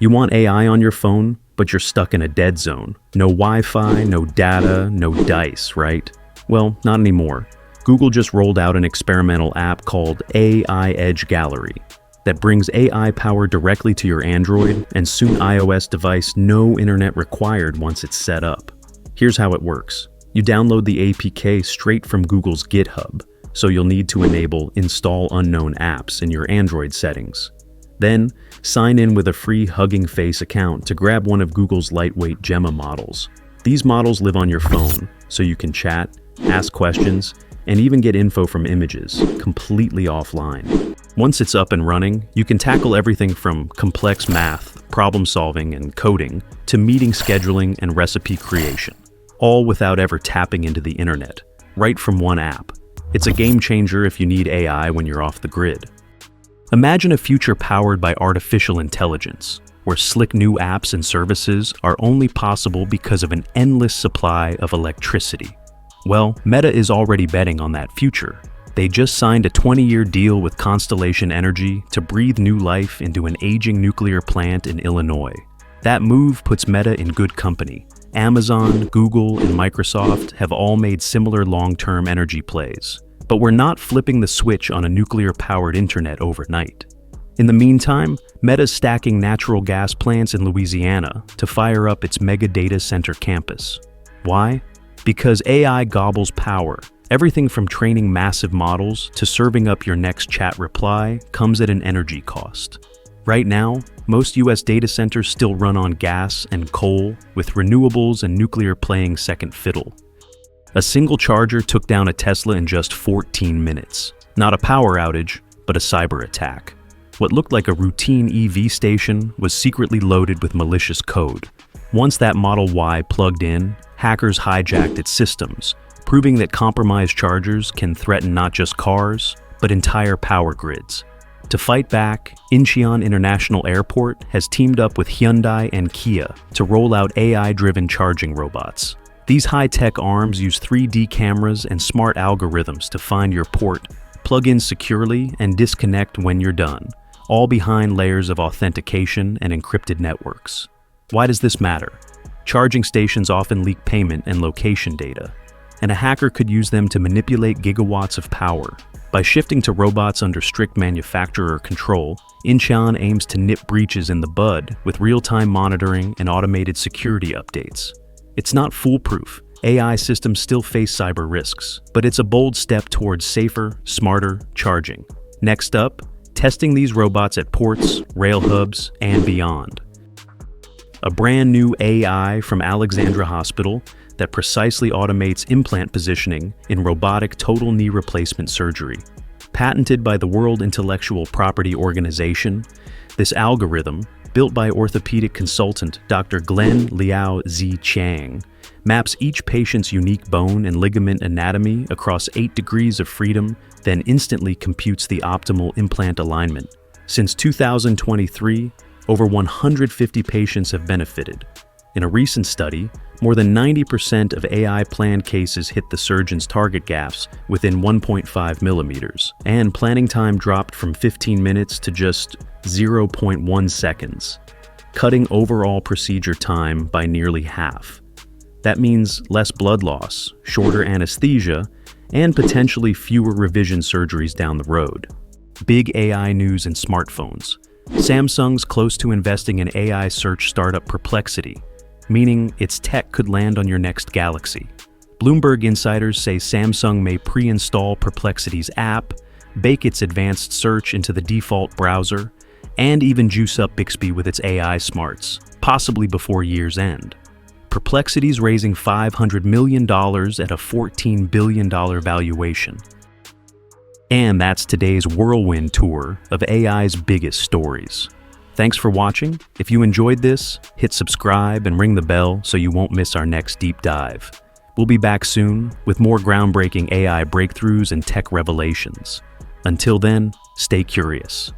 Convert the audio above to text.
You want AI on your phone, but you're stuck in a dead zone. No Wi-Fi, no data, no dice, right? Well, not anymore. Google just rolled out an experimental app called AI Edge Gallery that brings AI power directly to your Android and soon iOS device, no internet required once it's set up. Here's how it works. You download the APK straight from Google's GitHub, so you'll need to enable Install Unknown Apps in your Android settings. Then, sign in with a free Hugging Face account to grab one of Google's lightweight Gemma models. These models live on your phone, so you can chat, ask questions, and even get info from images, completely offline. Once it's up and running, you can tackle everything from complex math, problem solving, and coding, to meeting scheduling and recipe creation, all without ever tapping into the internet, right from one app. It's a game changer if you need AI when you're off the grid. Imagine a future powered by artificial intelligence, where slick new apps and services are only possible because of an endless supply of electricity. Well, Meta is already betting on that future. They just signed a 20-year deal with Constellation Energy to breathe new life into an aging nuclear plant in Illinois. That move puts Meta in good company. Amazon, Google, and Microsoft have all made similar long-term energy plays. But we're not flipping the switch on a nuclear-powered internet overnight. In the meantime, Meta's stacking natural gas plants in Louisiana to fire up its mega data center campus. Why? Because AI gobbles power. Everything from training massive models to serving up your next chat reply comes at an energy cost. Right now, most US data centers still run on gas and coal, with renewables and nuclear playing second fiddle. A single charger took down a Tesla in just 14 minutes. Not a power outage, but a cyber attack. What looked like a routine EV station was secretly loaded with malicious code. Once that Model Y plugged in, hackers hijacked its systems, proving that compromised chargers can threaten not just cars, but entire power grids. To fight back, Incheon International Airport has teamed up with Hyundai and Kia to roll out AI-driven charging robots. These high-tech arms use 3D cameras and smart algorithms to find your port, plug in securely, and disconnect when you're done, all behind layers of authentication and encrypted networks. Why does this matter? Charging stations often leak payment and location data, and a hacker could use them to manipulate gigawatts of power. By shifting to robots under strict manufacturer control, Incheon aims to nip breaches in the bud with real-time monitoring and automated security updates. It's not foolproof. AI systems still face cyber risks, but it's a bold step towards safer, smarter charging. Next up, testing these robots at ports, rail hubs, and beyond. A brand new AI from Alexandra Hospital that precisely automates implant positioning in robotic total knee replacement surgery. Patented by the World Intellectual Property Organization, this algorithm, built by orthopedic consultant Dr. Glenn Liao Z. Chang, maps each patient's unique bone and ligament anatomy across 8 degrees of freedom, then instantly computes the optimal implant alignment. Since 2023, over 150 patients have benefited. In a recent study, more than 90% of AI-planned cases hit the surgeon's target gaps within 1.5 millimeters, and planning time dropped from 15 minutes to just 0.1 seconds, cutting overall procedure time by nearly half. That means less blood loss, shorter anesthesia, and potentially fewer revision surgeries down the road. Big AI news in smartphones. Samsung's close to investing in AI search startup Perplexity, meaning its tech could land on your next Galaxy. Bloomberg insiders say Samsung may pre-install Perplexity's app, bake its advanced search into the default browser, and even juice up Bixby with its AI smarts, possibly before year's end. Perplexity's raising $500 million at a $14 billion valuation. And that's today's whirlwind tour of AI's biggest stories. Thanks for watching. If you enjoyed this, hit subscribe and ring the bell so you won't miss our next deep dive. We'll be back soon with more groundbreaking AI breakthroughs and tech revelations. Until then, stay curious.